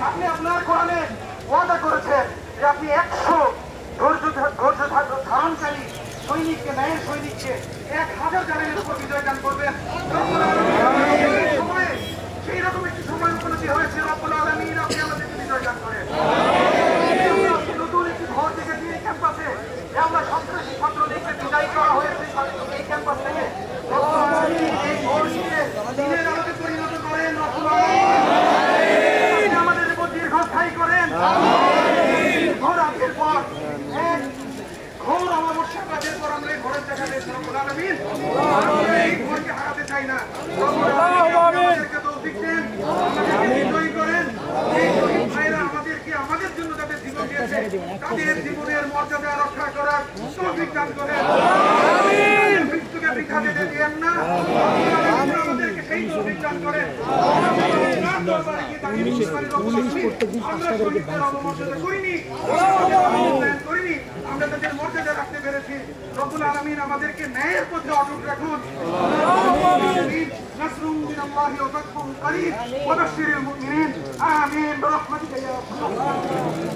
আপনি আপনার কোরআনে ওয়াদা করেছেন যে আপনি 100 ধৈর্য ধারণকারী সৈনিককে, ন্যায়ের সৈনিককে 1000 জালেমের উপর বিজয় দান করবেন। সেই রকম একটি সময় উপলব্ধি হয়েছে, রব্বুল আলামিন আপনি আমাদেরকে বিজয় দান করেন। নতুন একটি ঘর থেকে এই ক্যাম্পাসে আমরা সন্ত্রাসী ছাত্রলীগকে বিদায় করা হয়েছে এই ক্যাম্পাস থেকে, এই ঘরটিকে দিনের আলোতে পরিণত করেন, রব্বুল আলামিন আমাদের উপর দীর্ঘস্থায়ী করেন। ঘর আগের পর এক ঘোর অমাবস্যা কাজের পর আমরা এই ঘরের দেখা পেয়েছি, রব্বুল আলামিন এই ঘরকে হারাতে চাই না। আমাদেরকে তৌফিক দেন, আমাদেরকে বিজয়ী করেন। এই শহীদ ভাইরা আমাদের জন্য যাদের জীবন দিয়েছে তাদের জীবনের মর্যাদা রক্ষা করার তৌফিক দান করেন। মৃত্যুকে বৃথা যেতে দিয়েন না, আমাদেরকে সেই তৌফিক দান করেন। আমরা শহীদদের অবমর্যাদা করিনি, আমরা তাদের মর্যাদা রাখতে পেরেছি। রব্বুল আলামিন আমাদেরকে ন্যায়ের পথে অটুট রাখুন। নাসরুম মিনাল্লাহি ওয়া ফাতহুন করিব ওয়া বাশশিরিল মুমিনিন। আমিন বিরহমাতিকা ইয়া আরহামার রাহিমিন।